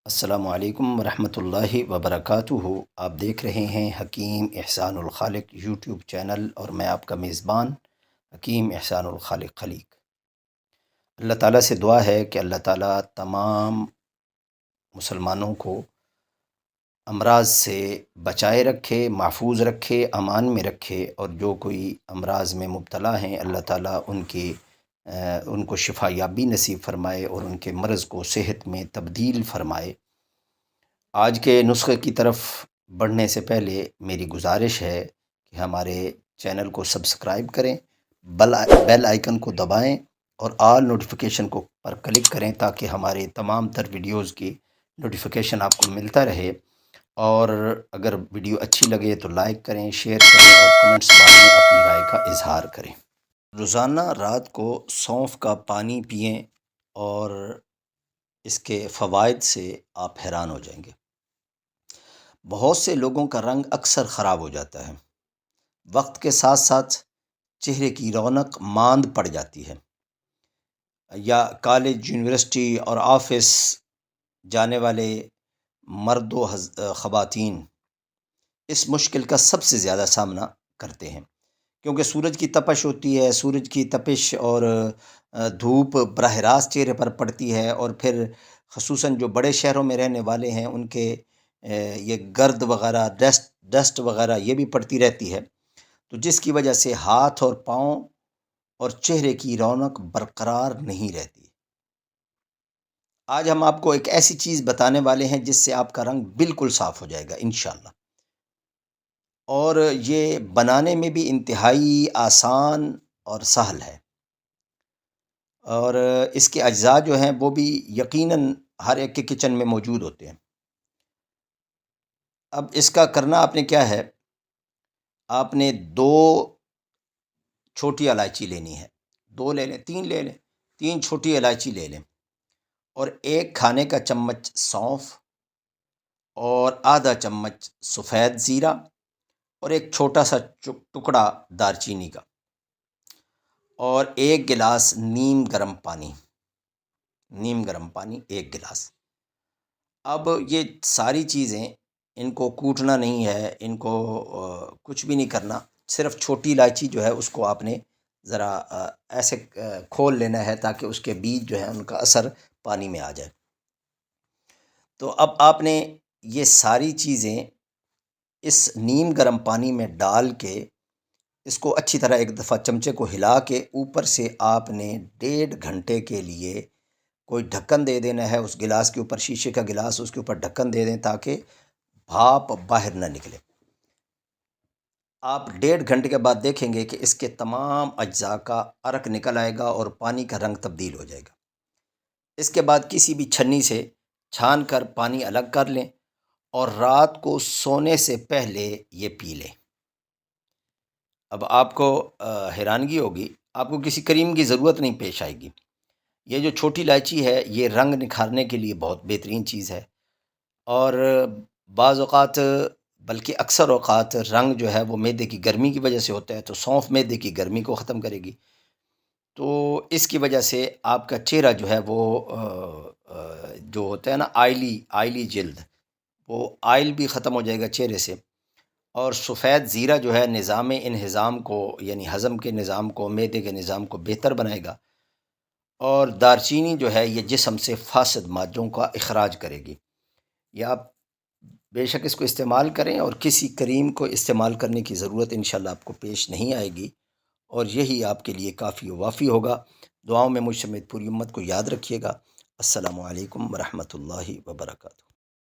السلام علیکم ورحمۃ اللہ وبرکاتہ۔ آپ دیکھ رہے ہیں حکیم احسان الخالق یوٹیوب چینل، اور میں آپ کا میزبان حکیم احسان الخالق خلیق۔ اللہ تعالیٰ سے دعا ہے کہ اللہ تعالیٰ تمام مسلمانوں کو امراض سے بچائے رکھے، محفوظ رکھے، امان میں رکھے، اور جو کوئی امراض میں مبتلا ہیں اللہ تعالیٰ ان کو شفا یابی نصیب فرمائے اور ان کے مرض کو صحت میں تبدیل فرمائے۔ آج کے نسخے کی طرف بڑھنے سے پہلے میری گزارش ہے کہ ہمارے چینل کو سبسکرائب کریں، بیل آئیکن کو دبائیں اور آل نوٹیفیکیشن کو پر کلک کریں تاکہ ہمارے تمام تر ویڈیوز کی نوٹیفیکیشن آپ کو ملتا رہے۔ اور اگر ویڈیو اچھی لگے تو لائک کریں، شیئر کریں اور کمنٹس باکس میں اپنی رائے کا اظہار کریں۔ روزانہ رات کو سونف کا پانی پئیں اور اس کے فوائد سے آپ حیران ہو جائیں گے۔ بہت سے لوگوں کا رنگ اکثر خراب ہو جاتا ہے، وقت کے ساتھ ساتھ چہرے کی رونق ماند پڑ جاتی ہے، یا کالج، یونیورسٹی اور آفس جانے والے مرد و خواتین اس مشکل کا سب سے زیادہ سامنا کرتے ہیں، کیونکہ سورج کی تپش ہوتی ہے۔ سورج کی تپش اور دھوپ براہ راست چہرے پر پڑتی ہے، اور پھر خصوصاً جو بڑے شہروں میں رہنے والے ہیں ان کے یہ گرد وغیرہ، ڈسٹ وغیرہ یہ بھی پڑتی رہتی ہے، تو جس کی وجہ سے ہاتھ اور پاؤں اور چہرے کی رونق برقرار نہیں رہتی۔ آج ہم آپ کو ایک ایسی چیز بتانے والے ہیں جس سے آپ کا رنگ بالکل صاف ہو جائے گا انشاءاللہ، اور یہ بنانے میں بھی انتہائی آسان اور سہل ہے، اور اس کے اجزاء جو ہیں وہ بھی یقیناً ہر ایک کے کچن میں موجود ہوتے ہیں۔ اب اس کا کرنا آپ نے کیا ہے، آپ نے 2 چھوٹی الائچی لینی ہے، 2 لے لیں، 3 لے لیں، 3 چھوٹی الائچی لے لیں، اور 1 کھانے کا چمچ سونف، اور آدھا چمچ سفید زیرہ، اور 1 چھوٹا سا ٹکڑا دار چینی کا، اور 1 گلاس نیم گرم پانی، 1 گلاس۔ اب یہ ساری چیزیں ان کو کوٹنا نہیں ہے، ان کو کچھ بھی نہیں کرنا، صرف چھوٹی الائچی جو ہے اس کو آپ نے ذرا ایسے کھول لینا ہے تاکہ اس کے بیج جو ہے ان کا اثر پانی میں آ جائے۔ تو اب آپ نے یہ ساری چیزیں اس نیم گرم پانی میں ڈال کے اس کو اچھی طرح ایک دفعہ چمچے کو ہلا کے اوپر سے آپ نے 1.5 گھنٹے کے لیے کوئی ڈھکن دے دینا ہے اس گلاس کے اوپر، شیشے کا گلاس، اس کے اوپر ڈھکن دے دیں تاکہ بھاپ باہر نہ نکلے۔ آپ 1.5 گھنٹے کے بعد دیکھیں گے کہ اس کے تمام اجزاء کا عرق نکل آئے گا اور پانی کا رنگ تبدیل ہو جائے گا۔ اس کے بعد کسی بھی چھنی سے چھان کر پانی الگ کر لیں، اور رات کو سونے سے پہلے یہ پی لیں۔ اب آپ کو حیرانگی ہوگی، آپ کو کسی کریم کی ضرورت نہیں پیش آئے گی۔ یہ جو چھوٹی الائچی ہے یہ رنگ نکھارنے کے لیے بہت بہترین چیز ہے، اور بعض اوقات بلکہ اکثر اوقات رنگ جو ہے وہ معدے کی گرمی کی وجہ سے ہوتا ہے، تو سونف معدے کی گرمی کو ختم کرے گی، تو اس کی وجہ سے آپ کا چہرہ جو ہے وہ جو ہوتا ہے نا آئلی جلد، وہ آئل بھی ختم ہو جائے گا چہرے سے۔ اور سفید زیرہ جو ہے نظام انہضام کو، یعنی ہضم کے نظام کو، معدے کے نظام کو بہتر بنائے گا، اور دارچینی جو ہے یہ جسم سے فاسد مادوں کا اخراج کرے گی۔ یہ آپ بے شک اس کو استعمال کریں، اور کسی کریم کو استعمال کرنے کی ضرورت انشاءاللہ آپ کو پیش نہیں آئے گی، اور یہی آپ کے لیے کافی و وافی ہوگا۔ دعاؤں میں مجھ سمیت پوری امت کو یاد رکھیے گا۔ السلام علیکم ورحمۃ اللہ وبرکاتہ۔